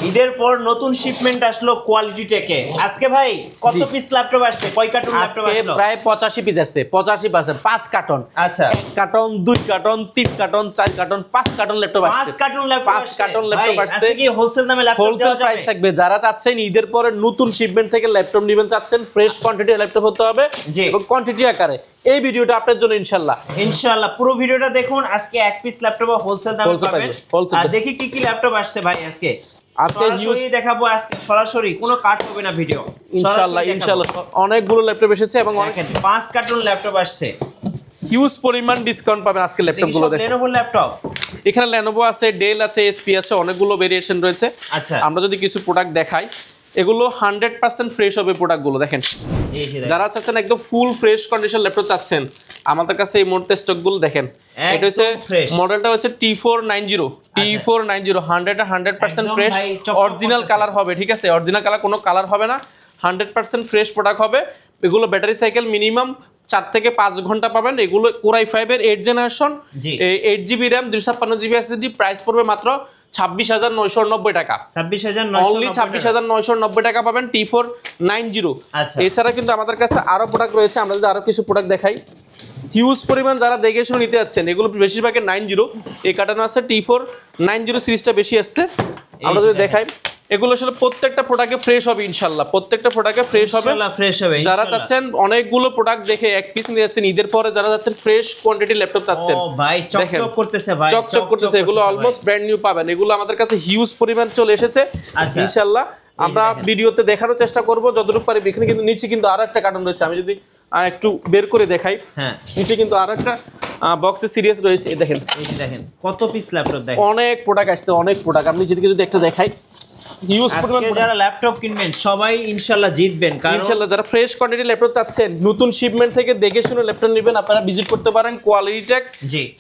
ঈদের পর নতুন শিপমেন্ট আসলো কোয়ালিটি টেকে। আজকে ভাই কত পিস ল্যাপটপ আসছে? কয় কার্টন ল্যাপটপ আসলো? প্রায় 85 পিস আসছে। 85% 5 কার্টন। আচ্ছা, 1 carton, 2 carton, 3 carton, 4 carton, 5 carton laptop আসছে। 5 কার্টন ল্যাপটপ 5 কার্টন ল্যাপটপ আসছে। আজকে কি হোলসেল দামে ল্যাপটপ হোলসেল প্রাইস থাকবে। যারা চাচ্ছেন ঈদের পরে নতুন শিপমেন্ট থেকে ল্যাপটপ নেবেন, চাচ্ছেন ফ্রেশ কোয়ান্টিটি ল্যাপটপ হতে হবে এবং কোয়ান্টিটি আকারে, এই ভিডিওটা আপনার জন্য ইনশাআল্লাহ পুরো ভিডিওটা দেখুন। আজকে এক পিস ল্যাপটপ হোলসেল দামে পাবেন। আর দেখি কি কি ল্যাপটপ আসছে ভাই আজকে সরাসরি দেখাবো। আজকে সরাসরি কোনো কাট হবে না ভিডিও, ইনশাআল্লাহ অনেকগুলো ল্যাপটপ এসেছে এবং অনেক 5 কার্টন ল্যাপটপ আসছে। হিউজ পরিমাণ ডিসকাউন্ট পাবেন আজকে ল্যাপটপগুলো দেখে। Lenovo ল্যাপটপ এখানে Lenovo আছে, ডেল আছে, এসপি আছে, অনেকগুলো ভেরিয়েশন রয়েছে। আচ্ছা, আমরা যদি কিছু প্রোডাক্ট দেখাই, এগুলো 100% ফ্রেশ হবে প্রোডাক্টগুলো। দেখেন, যারা চাচ্ছেন একদম ফুল ফ্রেশ কন্ডিশন ল্যাপটপ চাচ্ছেন, আমাদের কাছে এই মুহূর্তে স্টকগুলো দেখেন। এটা হচ্ছে মডেলটা হচ্ছে T490 100% ফ্রেশ, অরিজিনাল কালার হবে। ঠিক আছে, অরিজিনাল কালার, কোনো কালার হবে না, 100% ফ্রেশ প্রোডাক্ট হবে। এগুলো ব্যাটারি সাইকেল মিনিমাম 4 থেকে 5 ঘন্টা পাবেন। এগুলো Core i5 এর 8 generation, 8GB RAM, 256GB SSD। Price পড়বে মাত্র 26,990 টাকা। 26,990 টাকা পাবেন T490। এছাড়া কিন্তু আমাদের কাছে আরো প্রোডাক্ট রয়েছে। আমরা যদি আরো কিছু প্রোডাক্ট দেখাই, হিউজ পরিমাণ যারা দেখে শুনে নিতে যাচ্ছেন, এগুলো বেশিরভাগই 90 এই কাটানো আছে। T490 সিরিজটা বেশি আসছে। আমরা যদি দেখাই, এগুলো আসলে প্রত্যেকটা প্রোডাক্টে ফ্রেশ হবে ইনশাআল্লাহ, প্রত্যেকটা প্রোডাক্টে ফ্রেশ হবে। যারা চাচ্ছেন অনেকগুলো প্রোডাক্ট দেখে এক পিস নিয়ে যাচ্ছেন ঈদের পরে, যারা চাচ্ছেন ফ্রেশ কোয়ান্টিটি ল্যাপটপ চাচ্ছেন, ভাই চকচক করতেছে, ভাই চকচক করতেছে, এগুলো অলমোস্ট ব্র্যান্ড নিউ পাবেন। এগুলো আমাদের কাছে হিউজ পরিমাণ চলে এসেছে ইনশাআল্লাহ। আমরা ভিডিওতে দেখানোর চেষ্টা করব যতটুকু পারি। এখানে কিন্তু নিচে কিন্তু আরো একটা কার্টন রয়েছে, আমি যদি একটু বের করে দেখাই, নিচে কিন্তু আরো একটা বক্সে সিরিয়াস রয়েছে। দেখেন, দেখেন কত পিস ল্যাপটপ, দেখেন অনেক প্রোডাক্ট আসছে, অনেক প্রোডাক্ট। আপনি যেদিকে যদি একটা দেখাই, হিউজ পরিমাণ যারা ল্যাপটপ কিনবেন সবাই ইনশাআল্লাহ জিতবেন। কারণ ইনশাআল্লাহ যারা ফ্রেশ কোয়ান্টিটি ল্যাপটপ চাচ্ছেন, নতুন শিপমেন্ট থেকে দেখে শুনে ল্যাপটপ নেবেন, আপনারা ভিজিট করতে পারেন কোয়ালিটি টেক।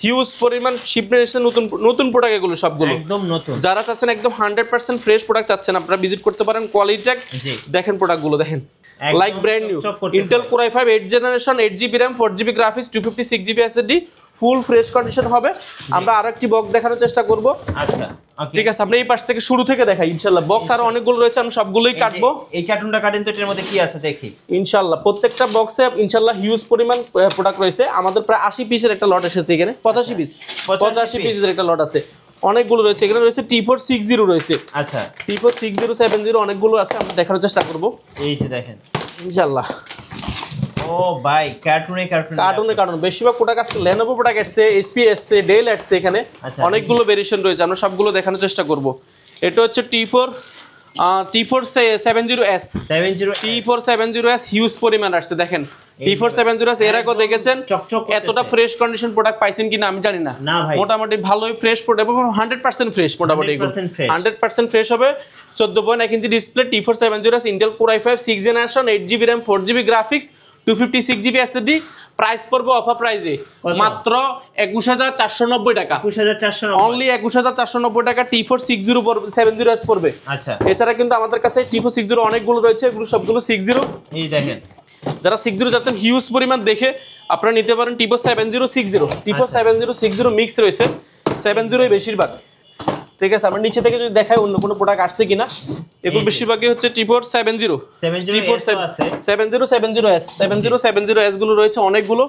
হিউজ পরিমাণ শিপমেন্ট এসেছে, নতুন প্রোডাক্ট এগুলো সবগুলো একদম নতুন। যারা চাচ্ছেন একদম 100% ফ্রেশ প্রোডাক্ট চাচ্ছেন, আপনারা ভিজিট করতে পারেন কোয়ালিটি টেক। দেখেন প্রোডাক্টগুলো, দেখেন like brand new. Intel Core i5 8 generation, 8GB RAM, 4GB graphics, 256GB SSD, full fresh condition হবে। আমরা আরেকটি বক্স দেখানোর চেষ্টা করব। আচ্ছা, ঠিক আছে, আমরা এই পাশ থেকে শুরু থেকে দেখাই ইনশাআল্লাহ। বক্স আরো অনেকগুলো রয়েছে, আমি সবগুলোই কাটবো। এই কার্টুনটা কাটেন তো, এর মধ্যে কি আছে দেখি ইনশাআল্লাহ। প্রত্যেকটা বক্সে ইনশাআল্লাহ হিউজ পরিমাণ প্রোডাক্ট রয়েছে। আমাদের প্রায় 80 পিসের একটা লট এসেছে এখানে, 85 পিসের একটা লট আছে, অনেকগুলো রয়েছে। এখানে রয়েছে T460 রয়েছে। আচ্ছা, T460 70 অনেকগুলো আছে, আমরা দেখানোর চেষ্টা করব। এই যে দেখেন ইনশাআল্লাহ। ও ভাই, কার্টুনে বেশিরভাগ প্রোডাক্ট আছে। Lenovo প্রোডাক্ট আসছে, এসপি আসছে, ডেল আসছে। এখানে অনেকগুলো ভেরিয়েশন রয়েছে, আমরা সবগুলো দেখানোর চেষ্টা করব। এটা হচ্ছে T470S, T470S হিউজ পরিমাণ আসছে। দেখেন T470S এর আগেও দেখেছেন, এতটা ফ্রেশ কন্ডিশন প্রোডাক্ট পাইছেন কিনা আমি জানি না। মোটামুটি ভালোই ফ্রেশ প্রোডাক্ট, 100% ফ্রেশ, মোটামুটি 100% ফ্রেশ হবে। 14.1 inch display, T470S, Intel Core i5 6 generation, 8GB RAM, 4GB graphics, 256GB SSD। Price পড়বে অফার প্রাইসে মাত্র 21,490 টাকা। অনলি 21,490 টাকা T460 পড়বে। আচ্ছা, এছাড়া কিন্তু আমাদের কাছে T460 অনেকগুলো রয়েছে, এগুলো সবগুলো 60। এই দেখেন, যারা 60 যাচ্ছেন হিউজ পরিমাণ দেখে আপনারা নিতে পারেন। T470 মিক্স রয়েছে, 70 বেশিরভাগ। ঠিক আছে, আমরা নিচে থেকে যদি দেখাই অন্য কোনো প্রোডাক্ট আসছে কিনা, এগুলো বেশিরভাগই হচ্ছে T470S গুলো রয়েছে অনেকগুলো।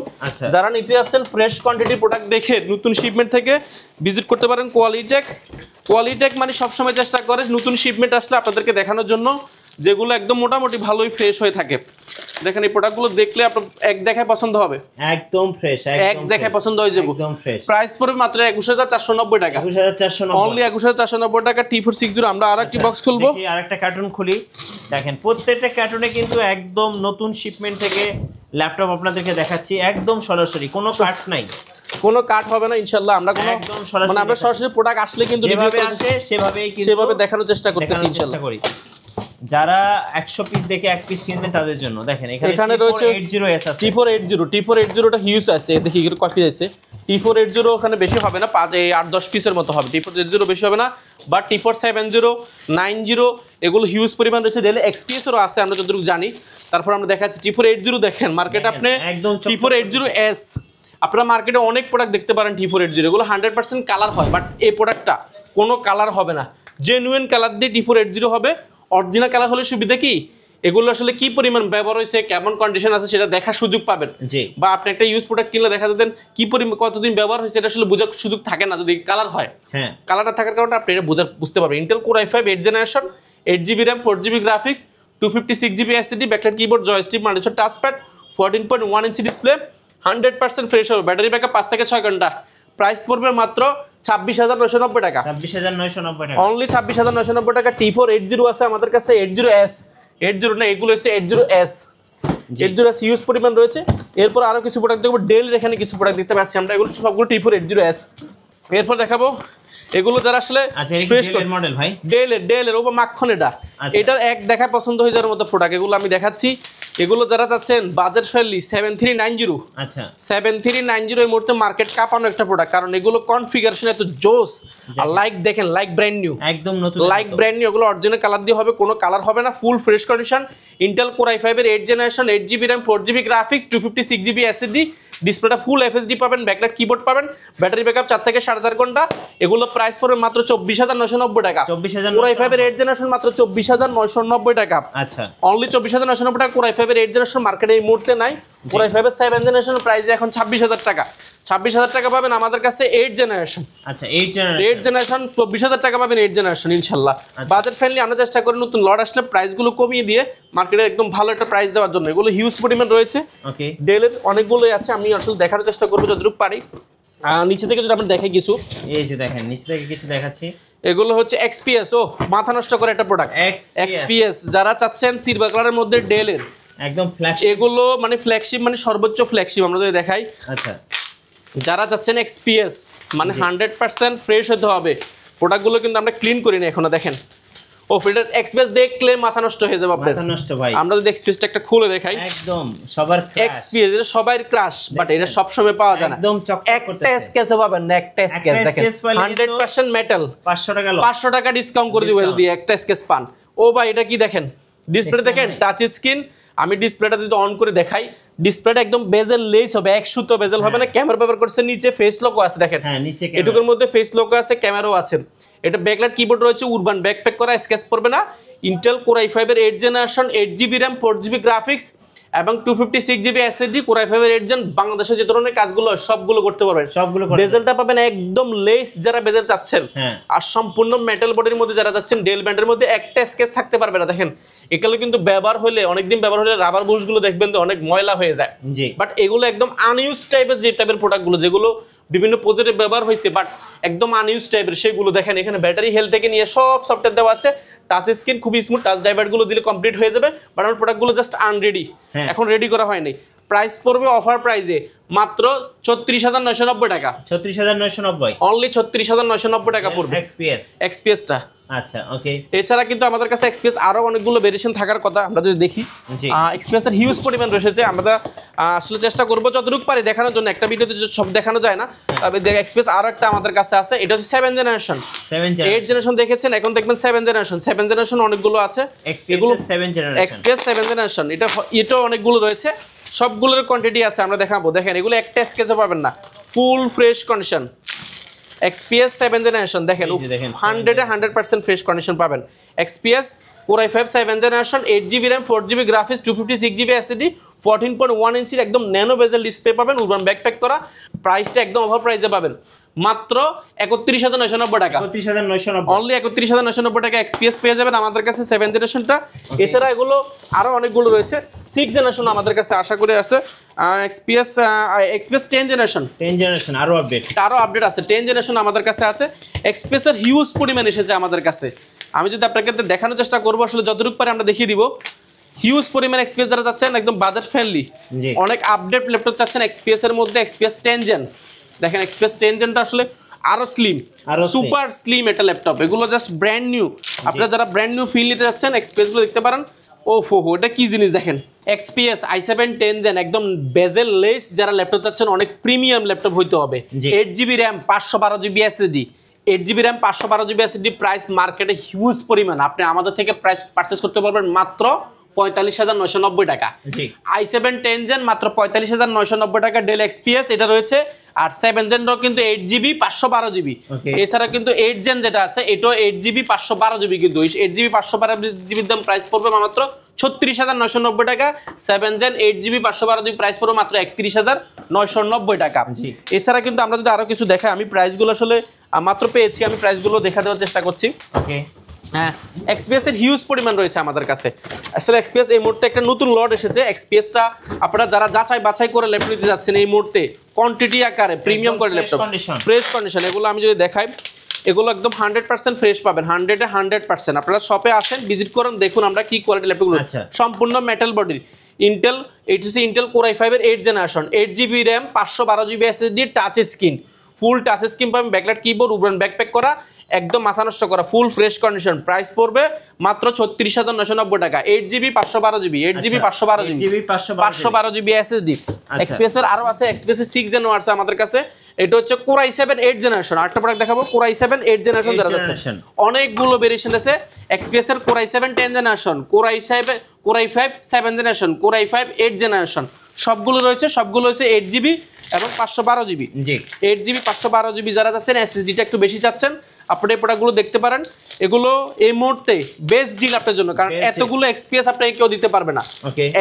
যারা নিতে যাচ্ছেন ফ্রেশ কোয়ান্টিটি প্রোডাক্ট দেখে নতুন শিপমেন্ট থেকে ভিজিট করতে পারেন কোয়ালিটি টেক। মানে সবসময় চেষ্টা করে নতুন শিপমেন্ট আসলে আপনাদেরকে দেখানোর জন্য, যেগুলো একদম মোটামুটি ভালোই ফ্রেশ হয়ে থাকে। দেখেন এই প্রোডাক্টগুলো দেখলে আপনার এক দেখায় পছন্দ হবে, একদম ফ্রেশ, এক দেখায় পছন্দ হয়ে যাবে, একদম ফ্রেশ। প্রাইস পড়বে মাত্র 21,490 টাকা, অনলি 21,490 টাকা T460। আমরা আরেকটি বক্স খুলবো, আরেকটা কার্টুন খুলি। দেখেন প্রত্যেকটা কার্টুনে কিন্তু একদম নতুন শিপমেন্ট থেকে ল্যাপটপ আপনাদেরকে দেখাচ্ছি, একদম সরাসরি, কোনো কাট নাই, কোনো কাট হবে না ইনশাআল্লাহ। আমরা কোনো মানে আমরা সরাসরি প্রোডাক্ট আসলে কিন্তু যেভাবে আসে সেভাবে দেখানোর চেষ্টা করতেছি ইনশাআল্লাহ। যারা 100 পিস দেখে এক পিস কিনবেন তাদের জন্য দেখেন এখানে রয়েছে T480S আছে। T480টা হিউজ আছে, দেখি এর কপি আছে। T480 ওখানে বেশি হবে না, 8-10 পিসের মতো হবে। T480 বেশি হবে না, বাট T470 90 এগুলো হিউজ পরিমাণ রয়েছে। ডেল XPS এরও আছে আমরা যতটুকু জানি। তারপর আমরা দেখাচ্ছি T480 দেখেন মার্কেটে আপনি T480S আপনারা মার্কেটে অনেক প্রোডাক্ট দেখতে পারেন T480, এগুলো 100% কালার হয়, বাট এই প্রোডাক্টটা কোনো কালার হবে না, জেনুইন কালার দিয়ে T480 হবে। অরিজিনাল কালার হলে সুবিধা কি, এগুলো আসলে কি পরিমাণ ব্যবহার হয়েছে, কেমন কন্ডিশন আছে সেটা দেখার সুযোগ পাবেন। বা আপনি একটা ইউজ প্রোডাক্ট কিনলে দেখা যাবেন কি পরিমাণ কতদিন ব্যবহার হয়েছে এটা আসলে বোঝার সুযোগ থাকে না যদি কালার হয়। হ্যাঁ, কালারটা থাকার কারণে আপনি এটা বুঝতে পারবেন। Intel core i5 8th generation, 8GB RAM, 4GB graphics, 256GB SSD, backlight keyboard, joystick, multiple touchpad, 14.1 inch display, 100% fresh হবে, ব্যাটারি ব্যাকআপ 5 থেকে 6 ঘন্টা। প্রাইস পড়বে মাত্র 26,990 টাকা। 26,990 টাকা, অনলি 26,990 টাকা। T480 আছে আমাদের কাছে, 80S, 80 না এগুলো হচ্ছে 80S, 80S হিউজ পরিমাণ রয়েছে। এরপর আরো কিছু প্রোডাক্ট দেখবো, ডেল এখানে কিছু প্রোডাক্ট দেখতে পাচ্ছি আমরা, এগুলো সবগুলো T480S। এরপর দেখাবো এগুলো যারা আসলে ফ্রেশ মডেল ভাই, ডেলের ওপর মাখন এটার এক দেখা পছন্দ হয়ে যাওয়ার মতো প্রোডাক্ট, এগুলো আমি দেখাচ্ছি। এগুলো যারা চাচ্ছেন বাজেট ফ্রেন্ডলি 7390, আচ্ছা 7390 এই মুহূর্তে মার্কেট কাঁপানো একটা প্রোডাক্ট, কারণ এগুলো কনফিগারেশন এত জোস। আর লাইক দেখেন, লাইক ব্র্যান্ড নিউ, একদম নতুন, লাইক ব্র্যান্ড নিউ। এগুলো অরিজিনাল কালার দিয়ে হবে, কোনো কালার হবে না, full fresh condition. Intel core i5 এর 8th generation, 8GB RAM, 4GB graphics, 256GB SSD, ডিসপ্লেটা ফুল FSD পাবেন, ব্যাকলাইট কিবোর্ড পাবেন, ব্যাটারি ব্যাকআপ 4 থেকে 4.5 ঘন্টা। এগুলো প্রাইস পড়বে মাত্র 24,990 টাকা। 24,000 কোর i5 এর 8th জেনারেশন মাত্র 24,990 টাকা। আচ্ছা, অনলি 24,990 টাকা। কোর i5 এর 8th জেনারেশন মার্কেটে এই মুহূর্তে নাই। কোর i5 এর 7th জেনারেশন প্রাইস এখন 26,000 টাকা। 26,000 টাকা পাবেন আমাদের কাছে 8th জেনারেশন। আচ্ছা, 8th জেনারেশন 24,000 টাকা পাবেন 8th জেনারেশন ইনশাআল্লাহ। বাজেট ফ্রেন্ডলি আমরা চেষ্টা করি নতুন লট আসলে প্রাইসগুলো কমিয়ে দিয়ে মার্কেটে একদম ভালো একটা প্রাইস দেওয়ার জন্য। এগুলো হিউজ পরিমাণ রয়েছে। ওকে, ডেলের অনেকগুলোই আছে, আমি আসলে দেখার চেষ্টা করবো যতটুকু পারি। নিচে থেকে যদি আমরা দেখাই কিছু, এই যে দেখেন নিচে থেকে কিছু দেখাচ্ছি, এগুলো হচ্ছে XPS। ও মাথা নষ্ট করে একটা প্রোডাক্ট, XPS যারা চাচ্ছেন সিলভার কালারের মধ্যে ডেলের একদম ফ্ল্যাগশিপ, এগুলো মানে ফ্ল্যাগশিপ মানে সর্বোচ্চ ফ্ল্যাগশিপ আমরা যদি দেখাই। আচ্ছা, যারা চাচ্ছেন XPS মানে 100% ফ্রেশ হতে হবে, প্রোডাক্টগুলো কিন্তু আমরা ক্লিন করি না এখনো। দেখেন ও ফিল্টার XPS দেখলে মাথা নষ্ট হয়ে যাবে আপনার, মাথা নষ্ট ভাই। আমরা যদি XPS টা একটা খুলে দেখাই, একদম সবার XPS এটা সবার ক্রাশ, বাট এটা সব সময় পাওয়া যায় না। একদম একটা স্কেচ পাবেন না, একটা স্কেচ দেখেন 100% মেটাল, 500 টাকা ডিসকাউন্ট করে দিব যদি একটা স্কেচ পান। ও ভাই এটা কি দেখেন, ডিসপ্লে দেখেন টাচ স্ক্রিন। আমি ডিসপ্লেটা যদি অন করে দেখাই, ডিসপ্লেটা একদম বেজেল লেস হবে, এক সুতো বেজেল হবে না। ক্যামেরা ব্যবহার করছে, নিচে ফেস লকও আছে দেখেন, এটুকুর মধ্যে ফেস লকও আছে, ক্যামেরাও আছে। এটা ব্যাকলাইট কিবোর্ড রয়েছে, উরবান ব্যাকপ্যাক করা, স্কেচ পড়বে না। ইন্টেল কোর i5 এর 8th generation, 8GB RAM, 4GB graphics এবং 256GB SSD। কোর i5 এর 8th জেন বাংলাদেশে যে ধরনের কাজগুলো সবগুলো করতে পারবেন, সবগুলো। বেজেলটা পাবেন একদম লেস যারা বেজেল চাচ্ছেন, আর সম্পূর্ণ মেটাল বডির মধ্যে যারা চাচ্ছেন, ডেল ব্র্যান্ডের মধ্যে একটা স্কেচ থাকতে পারবে না। দেখেন এগুলো কিন্তু ব্যবহার হলে অনেকদিন ব্যবহার হলে রাবার বুশগুলো দেখবেন তো অনেক ময়লা হয়ে যায়, বাট এগুলো একদম আনইউজ টাইপের যে টাইপের প্রোডাক্টগুলো যেগুলো বিভিন্ন প্রজেক্টে ব্যবহার হয়েছে বাট একদম আনইউজ টাইপের, সেগুলো দেখেন এখানে ব্যাটারি হেলথ থেকে নিয়ে সব সফটওয়্যার দেওয়া আছে। টাচ স্ক্রিন খুবই স্মুথ, টাচ ড্রাইভারগুলো দিলে কমপ্লিট হয়ে যাবে, বাট আমার প্রোডাক্টগুলো জাস্ট আনরেডি, এখন রেডি করা হয়নি। প্রাইস পড়বে অফার প্রাইসে মাত্র 36,990 টাকা। 36,990, অনলি 36,990 টাকা পড়বে XPS টা। আচ্ছা, ওকে। এছাড়া কিন্তু আমাদের কাছে XPS আরো অনেকগুলো ভেরিয়েশন থাকার কথা, আমরা যদি দেখি XPS এর হিউজ পরিমাণ রয়েছে। আমরা আসলে চেষ্টা করব যতটুকু পারি দেখানোর জন্য, একটা ভিডিওতে সব দেখানো যায় না। তবে XPS আরো একটা আমাদের কাছে আছে, এটা হচ্ছে 7th জেনারেশন। 8th জেনারেশন দেখেছেন, এখন দেখবেন 7th জেনারেশন। 7th জেনারেশন অনেকগুলো আছে, এগুলো 7th generation XPS 7th generation. এটাও অনেকগুলো রয়েছে, সবগুলোর কোয়ান্টিটি আছে, আমরা দেখাবো। দেখেন এগুলো একটা স্কেচও পাবেন না, full fresh condition. XPS 7th generation দেখেন 100% ফ্রেশ কন্ডিশন পাবেন। XPS core i5 7th generation, 8GB RAM, 4GB graphics, 256GB SSD, 14.1 ইঞ্চির একদম ন্যানো বেজেল ডিসপ্লে পাবেন, উরবান ব্যাকপ্যাক করা। প্রাইসটা একদম অফার প্রাইসে পাবেন মাত্র 31,990 টাকা। 31,990, অনলি 31,990 টাকা XPS পেয়ে যাবেন আমাদের কাছে 7th জেনারেশনটা। এছাড়া এগুলো আরো অনেকগুলো রয়েছে। 6th জেনারেশন আমাদের কাছে আশা করে আছে। XPS 10th জেনারেশন আরো আপডেট আছে। 10th জেনারেশন আমাদের কাছে আছে। XPS এর হিউজ পরিমাণ এসেছে আমাদের কাছে। আমি যদি আপনাকে দেখানোর চেষ্টা করবো, আসলে যতটুকু পারে আমরা দেখিয়ে দিব। হিউজ পরিমাণ XPS যারা চাচ্ছেন একদম বাজেট ফ্রেন্ডলি, অনেক আপডেট ল্যাপটপ চাচ্ছেন XPS এর মধ্যে, XPS 10th জেন দেখেন। XPS 10th জেনটা আসলে আরো স্লিম, সুপার স্লিম একটা ল্যাপটপ। এগুলো জাস্ট ব্র্যান্ড নিউ, আপনারা যারা ব্র্যান্ড নিউ ফিল নিতে যাচ্ছেন XPS গুলো দেখতে পারেন। ওফো, এটা কি জিনিস দেখেন, XPS i7 10th জেন একদম বেজেল লেস যারা ল্যাপটপ চাচ্ছেন, অনেক প্রিমিয়াম ল্যাপটপ হইতে হবে। 8GB RAM, 512GB SSD, 8GB RAM, 512GB SSD। Price মার্কেটে হিউজ পরিমাণ, আপনি আমাদের থেকে প্রাইস পারচেস করতে পারবেন মাত্র 45,990 টাকা। i7 10 জেন মাত্র 45,990 টাকা ডেল এক্সপিএস এটা রয়েছে। আর 7 জেনটাও কিন্তু 8GB 512GB। এছাড়া কিন্তু 8 জেন যেটা আছে এটাও 8GB 512GB, কিন্তু 8GB 512GB দাম প্রাইস পড়বে মাত্র 36,990 টাকা। 7 জেন 8GB 512GB প্রাইস পড়বে মাত্র 31,990 টাকা। এছাড়া কিন্তু আমরা যদি আরো কিছু দেখাই, আমি প্রাইসগুলো আসলে মাত্র পেয়েছি, আমি প্রাইসগুলো দেখা দেওয়ার চেষ্টা করছি। ওকে, হ্যাঁ, এক্সপিএস এর হিউজ পরিমাণ রয়েছে আমাদের কাছে। আসলে এক্সপিএস এই মুহূর্তে একটা নতুন লট এসেছে। এক্সপিএসটা আপনারা যারা যাচাই বাছাই করে ল্যাপটপ নিতে যাচ্ছেন এই মুহূর্তে কোয়ান্টিটি আকারে প্রিমিয়াম করে ল্যাপটপ, ফ্রেশ কন্ডিশন, এগুলো আমি যদি দেখাই এগুলো একদম 100% ফ্রেশ পাবেন, 100-এ 100%। আপনারা শপে আসেন, ভিজিট করেন, দেখুন আমরা কি কোয়ালিটি ল্যাপটপগুলো, সম্পূর্ণ মেটাল বডির Intel HC Intel core i5 এর 8 generation, 8GB RAM 512GB SSD, touch screen, ফুল টাচ স্ক্রিন পাবেন, ব্যাকলাইট কিবোর্ড, উপরে ব্যাকপ্যাক করা, একদম মাথা নষ্ট করা, ফুল ফ্রেশ কন্ডিশন। প্রাইস পড়বে মাত্র 36,990 টাকা। 8GB 512GB, 8GB 512GB SSD। XPS এর আরো আছে, এক্সপিএস এর 6 জেন আছে আমাদের কাছে। এটা হচ্ছে কোর i7 8 জেনারেশন। আরেকটা প্রোডাক্ট দেখাবো, কোর i7 8 জেনারেশন যারা যাচ্ছে, অনেকগুলো ভেরিয়েশন আছে। এক্সপিএস এর core i7 10 generation, core i5 7 generation, core i5 8 generation, সবগুলো রয়েছে। সবগুলো হচ্ছে 8GB এবং 512GB। 8GB 512GB যারা চাচ্ছেন, এসএসডিটা একটু বেশি চাচ্ছেন, আপনি এই প্রোডাক্টগুলো দেখতে পারেন। এগুলো এই মুহূর্তে বেস্ট ডিল আপনার জন্য, কারণ এতগুলো এক্সপিএস আপনাকে কেউ দিতে পারবে না।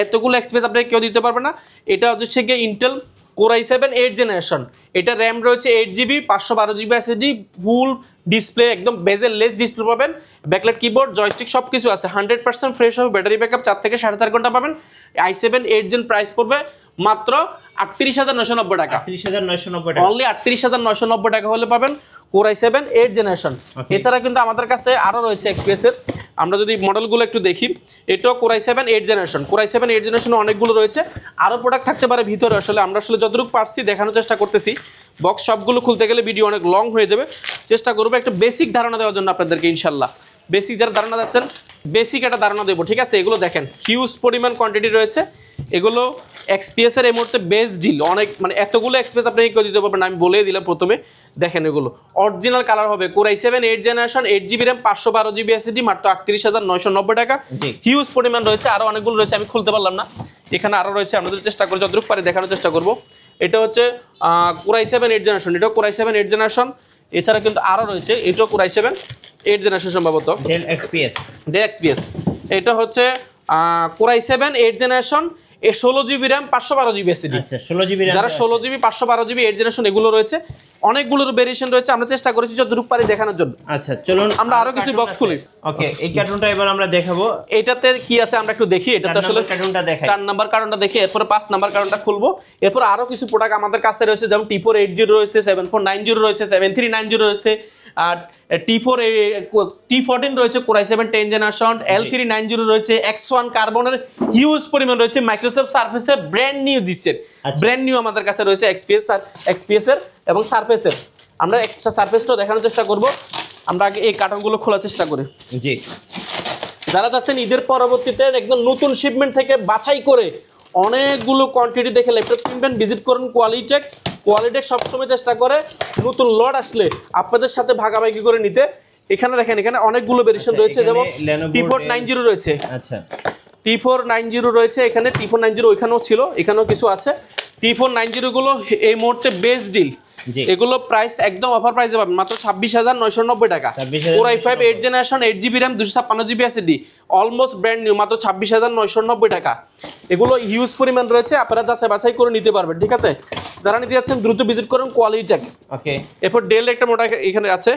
এতগুলো এক্সপিএস আপনাকে কেউ দিতে পারবে না। এটা হচ্ছে গিয়ে ইন্টেল কোর i7 8 জেনারেশন। এটা র্যাম রয়েছে 8GB 512GB SSD, full display, একদম বেজেল-লেস ডিসপ্লে পাবেন, ব্যাকলাইট কিবোর্ড, জয়স্টিক সব কিছু আছে। 100% ফ্রেশ হবে, ব্যাটারি ব্যাকআপ 4 থেকে 4.5 ঘন্টা পাবেন। i7 8 জেন প্রাইস পড়বে মাত্র 38,990 টাকা। 38,990 টাকা, অনলি 38,990 টাকা হলে পাবেন কোর i7 8 জেনারেশন। এছাড়া কিন্তু আমাদের কাছে আরো রয়েছে এক্সপিএস এর, আমরা যদি মডেলগুলো একটু দেখি, এটাও core i7 8 generation. Core i7 8 generation অনেকগুলো রয়েছে, আরো প্রোডাক্ট থাকতে পারে ভিতরে। আসলে আমরা যতটুকু পারছি দেখানোর চেষ্টা করতেছি। বক্স সবগুলো খুলতে গেলে ভিডিও অনেক লং হয়ে যাবে, চেষ্টা করবো একটা বেসিক ধারণা দেওয়ার জন্য আপনাদেরকে। ইনশাল্লাহ বেসিক যারা ধারণা যাচ্ছেন, বেসিক একটা ধারণা দেবো, ঠিক আছে? এগুলো দেখেন হিউজ পরিমাণ কোয়ান্টিটি রয়েছে। এগুলো এক্সপিএস এর এই মুহূর্তে বেস্ট ডিল, অনেক মানে এতগুলো এক্সপিএস আপনাকে কেউ দিতে পারবেন না, আমি বলেই দিলাম প্রথমে। দেখেন এগুলো অরিজিনাল কালার হবে, core i7 8 generation, 8GB RAM 512GB SSD, মাত্র 38,990 টাকা। হিউজ পরিমাণ রয়েছে, আরো অনেকগুলো রয়েছে, আমি খুলতে পারলাম না। এখানে আরো রয়েছে, আমাদের চেষ্টা করে যতটুকু পারি দেখানোর চেষ্টা করব। এটা হচ্ছে কোর i7 8 জেনারেশন, এটাও কোর i7 8 জেনারেশন। এছাড়া কিন্তু আরো রয়েছে, এটাও কোর i7 8 জেনারেশন সম্ভবত, ডেল এক্সপিএস। এটা হচ্ছে core i7 8 generation, 16GB RAM 512GB SSD। আচ্ছা, 16GB RAM, যারা 16GB 512GB 8 জেনারেশন এগুলো রয়েছে, অনেকগুলোর ভেরিয়েশন রয়েছে, আমরা চেষ্টা করেছি যতটুকু পারি দেখানোর জন্য। আচ্ছা চলুন আমরা আরো কিছু বক্স খুলি। ওকে, এই কার্টুনটা এবার আমরা দেখাবো, এটাতে কি আছে আমরা একটু দেখি। এটাতে আসলে কার্টুনটা দেখাই, 4 নাম্বার কার্টুনটা দেখি, এরপর 5 নাম্বার কার্টুনটা খুলবো। এরপর আরো কিছু প্রোডাক্ট আমাদের কাছে রয়েছে, যেমন T480 রয়েছে, 7490 রয়েছে, 7390 রয়েছে, আর T14 রয়েছে, কোর i7 10 জেনারেশন, L390 রয়েছে, X1 কার্বনের হিউজ পরিমাণ রয়েছে। মাইক্রোসফট সারফেসে ব্র্যান্ড নিউ দিচ্ছে, ব্র্যান্ড নিউ আমাদের কাছে রয়েছে এক্সপিএস এর এবং সারফেসের। আমরা সারফেসটাও দেখানোর চেষ্টা করব। আমরা আগে এই কার্টনগুলো খোলার চেষ্টা করি। জি, যারা চাচ্ছেন ঈদের পরবর্তীতে একদম নতুন শিপমেন্ট থেকে বাছাই করে অনেকগুলো কোয়ান্টিটি দেখে ল্যাপটপ কিনবেন, ভিজিট করুন কোয়ালিটেক সবসময় চেষ্টা করে নতুন লট আসলে আপনাদের সাথে ভাগাভাগি করে নিতে। এখানে দেখেন, এখানে অনেকগুলো ভেরিয়েশন রয়েছে, যেমন T490 রয়েছে, আচ্ছা T490 রয়েছে, এখানে T490 ওইখানেও ছিল, এখানেও কিছু আছে। T490 গুলো এই মুহূর্তে বেস্ট ডিল, এগুলো প্রাইস একদম অফার প্রাইসে পাবেন মাত্র 26,990 টাকা। Core i5 8 generation, 8GB RAM 256GB SSD, almost brand new, মাত্র 26,990 টাকা। এগুলো হিউজ পরিমাণ রয়েছে, আপনারা যাচাই বাছাই করে নিতে পারবেন, ঠিক আছে? যারা নিতে যাচ্ছেন দ্রুত ভিজিট করুন কোয়ালিটেক। ওকে, এরপর ডেল একটা মোটা এখানে আছে,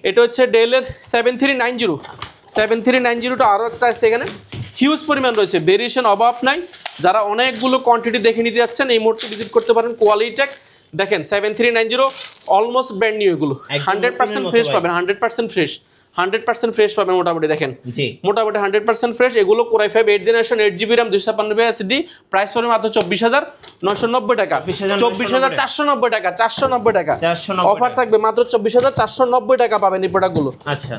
এটা হচ্ছে ডেলের 7390টা, আরো একটা আছে এখানে, হিউজ পরিমাণ রয়েছে, ভেরিয়েশন অভাব নাই। যারা অনেকগুলো কোয়ান্টিটি দেখে নিতে যাচ্ছেন এই মুহূর্তে ভিজিট করতে পারেন কোয়ালিটেক। দেখেন 7390 অলমোস্ট ব্র্যান্ড নিউ, এগুলো 100% ফ্রেশ পাবেন, 100% ফ্রেশ পাবেন মোটামুটি। দেখেন মোটামুটি 100% ফ্রেশ। এগুলো core i5 8 generation, 8GB RAM 256GB SSD, price পড়বে মাত্র 24,990 টাকা, 24,490 টাকা, 490 টাকা অফার থাকবে, মাত্র 24,490 টাকা পাবেন এই প্রোডাক্টগুলো। আচ্ছা,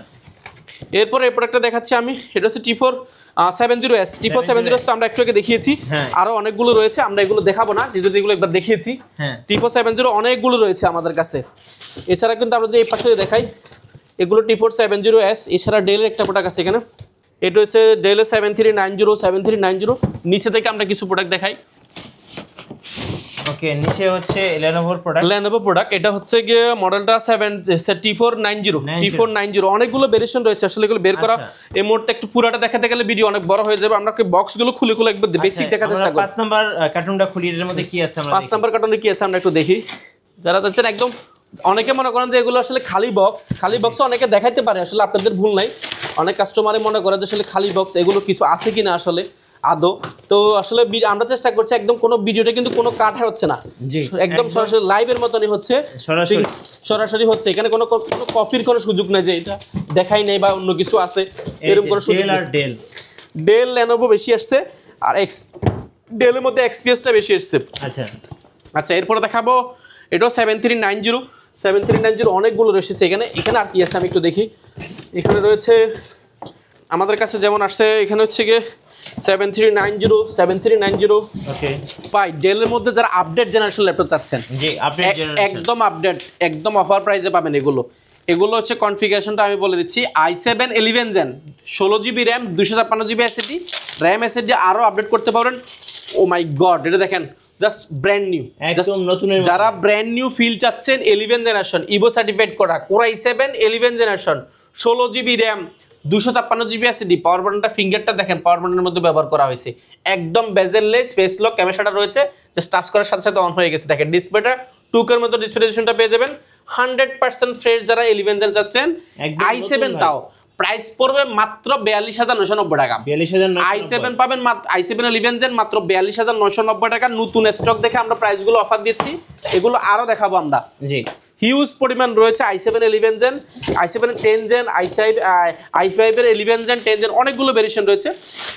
এরপর এই প্রোডাক্টটা দেখাচ্ছি আমি, এটা হচ্ছে T470S। T470S তো আমরা একটু আগে দেখিয়েছি, আরো অনেকগুলো রয়েছে, আমরা এগুলো দেখাবো না, যেহেতু এগুলো একবার দেখিয়েছি। T470 অনেকগুলো রয়েছে আমাদের কাছে। এছাড়া কিন্তু আমরা যদি এই পাশে দেখাই, এগুলো T470S। এছাড়া ডেলের একটা প্রোডাক্ট আছে এখানে, এটা হচ্ছে ডেল 7390 নিচে থেকে আমরা কিছু প্রোডাক্ট দেখাই। ওকে, নিচে হচ্ছে Lenovo প্রোডাক্ট, এটা হচ্ছে গিয়ে মডেলটা T490 অনেকগুলো ভেরিয়েশন রয়েছে, আসলে এগুলো বের করা এই মুহূর্তে একটু পুরাটা দেখাতে গেলে ভিডিও অনেক বড় হয়ে যাবে। আমরা বক্সগুলো খুলে একবার বেসিক দেখার চেষ্টা করি। 5 নাম্বার কার্টুনটা খুলি, এর মধ্যে কি আছে আমরা 5 নাম্বার কার্টুনে কি আছে আমরা একটু দেখি। যারা যাচ্ছেন একদম, অনেকে মনে করেন যে এগুলো আসলে খালি বক্স অনেকে দেখাইতে পারে, আসলে আপনাদের ভুল নাই। অনেক কাস্টমারে মনে করে যে আসলে খালি বক্স, এগুলো কিছু আছে কিনা আসলে আদৌ। তো আসলে আমরা চেষ্টা করছি একদম কোনো ভিডিওটা কিন্তু কোনো কাটা হচ্ছে না, একদম সরাসরি লাইভের মতনই হচ্ছে, সরাসরি হচ্ছে। এখানে কোনো কপির কোনো সুযোগ নাই যে এটা দেখাই নেই বা অন্য কিছু আছে এরকম কোনো সুযোগ নেই। ডেল Lenovo বেশি আসছে, আর ডেলের মধ্যে XPS-টা বেশি আসছে। আচ্ছা এরপরে দেখাবো এটাও 7390 অনেকগুলো রয়েছে এখানে আর কি আছে আমি একটু দেখি। এখানে রয়েছে আমাদের কাছে যেমন আসছে, এখানে হচ্ছে গিয়ে 7390 ওকে ভাই। ডেলের মধ্যে যারা আপডেট জেনারেশন ল্যাপটপ চাচ্ছেন, একদম আপডেট, একদম অফার প্রাইসে পাবেন এগুলো হচ্ছে কনফিগারেশনটা আমি বলে দিচ্ছি। i7 11 gen 16GB RAM 256GB SSD, RAM SSD আরো আপডেট করতে পারেন। ও মাই গড, এটা দেখেন জাস্ট ব্র্যান্ড নিউ, একদম নতুন। যারা ব্র্যান্ড নিউ ফিল চাচ্ছেন 11 জেনারেশন ইভো সার্টিফাইড করা Core i7 11 generation 16GB RAM 256GB SSD, পাওয়ার বাটনটা ফিঙ্গারটা দেখেন পাওয়ার বাটনের মধ্যে ব্যবহার করা হয়েছে, একদম বেজেললেস, ফেস লক ক্যামেরাটা রয়েছে, জাস্ট টাচ করার সাথে সাথে অন হয়ে গেছে। দেখেন ডিসপ্লেটা 2K এর মতো ডিসপ্লে রেজোলিউশনটা পেয়ে যাবেন। 100% ফ্রেশ যারা 11 জেন চাচ্ছেন, i7 তাও প্রাইস পড়বে মাত্র 42990 টাকা। i7 পাবেন i7 11 জেন মাত্র 42990 টাকা। নতুন স্টক দেখে আমরা প্রাইসগুলো অফার দিচ্ছি, এগুলো আরো দেখাবো আমরা। জি, হিউজ পরিমাণ রয়েছে i7 11 gen, i7 10 gen, i5 এর 11 জেন, 10 জেন, অনেকগুলো ভেরিয়েশন রয়েছে।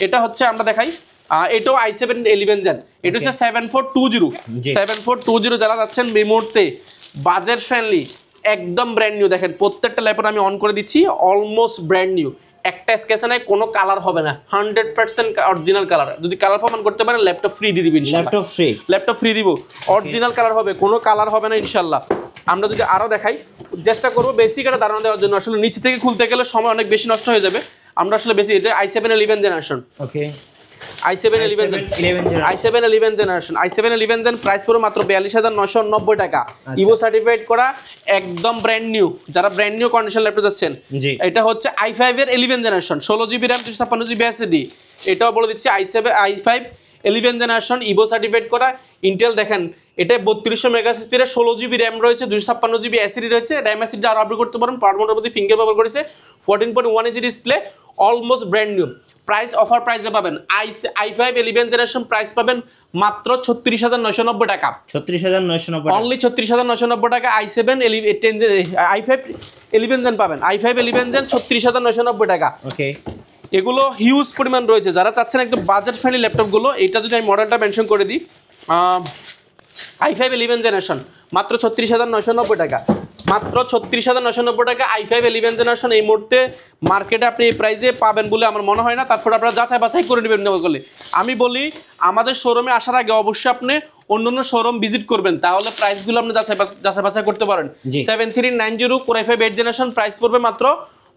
এটা হচ্ছে আমরা দেখাই, এটাও i7 11 জেন, এটা হচ্ছে 7420 যারা যাচ্ছেন এই মুহূর্তে বাজেট ফ্রেন্ডলি, একদম ব্র্যান্ড নিউ। দেখেন প্রত্যেকটা ল্যাপটপ আমি অন করে দিচ্ছি, অলমোস্ট ব্র্যান্ড নিউ, একটা স্কেচে নাই, কোনো কালার হবে না, 100% অরিজিনাল কালার। যদি কালার প্রমাণ করতে পারেন ল্যাপটপ ফ্রি দিয়ে দিবেন, ল্যাপটপ ফ্রি দিব, অরিজিনাল কালার হবে, কোনো কালার হবে না ইনশাল্লাহ। আমরা যদি আরো দেখাই, চেষ্টা করবো বেসিক একটা ধারণা দেওয়ার জন্য, আসলে নিচে থেকে খুলতে গেলে সময় অনেক বেশি নষ্ট হয়ে যাবে। আমরা আসলে বেশি এটা i7 11 generation, okay i7 11 generation, i7 11 gen price পুরো মাত্র 42990 টাকা, ইভো সার্টিফাইড করা, একদম ব্র্যান্ড নিউ। যারা ব্র্যান্ড নিউ কন্ডিশন ল্যাপটপ যাচ্ছেন, এটা হচ্ছে i5 এর 11 generation 16GB RAM 256GB SSD, এটাও বলে দিচ্ছি i5 11 জেনারেশন ইভো সার্টিফাইড করা। ইন্টেল দেখেন এটা 3200 মেগাহার্টজ 16GB র্যাম রয়েছে, 256GB SSD রয়েছে, র্যাম SSD আরো আপডেট করতে পারেন। পাওয়ার মধ্যে ফিঙ্গার ব্যবহার করেছে, 14.1 inch display, almost brand new. Price offer প্রাইসে পাবেন i5 11 জেনারেশন প্রাইস পাবেন মাত্র 36990 টাকা, 36990, অনলি 36990 টাকা। i7 i5 11 জেন পাবেন, i5 11 জেন 36990 টাকা, ওকে। এগুলো হিউজ পরিমাণ রয়েছে, যারা চাচ্ছেন একদম বাজেট ফ্রেন্ডলি ল্যাপটপ গুলো। এটা যদি আমি মডেলটা মেনশন করে দিই, i5 11 জেনারেশন মাত্র 36990 টাকা, মাত্র 36990 টাকা i5 11 জেনারেশন। এই মুহূর্তে মার্কেটে আপনি এই প্রাইসে পাবেন বলে আমার মনে হয় না, তারপর আপনারা যাচাই বাছাই করে নেবেন বলে। আমি বলি আমাদের শোরুমে আসার আগে অবশ্যই আপনি অন্যান্য শোরুম ভিজিট করবেন, তাহলে প্রাইসগুলো আপনি যাচাই বাছাই করতে পারেন। 7390 Core i5 8 জেনারেশন প্রাইস পড়বে মাত্র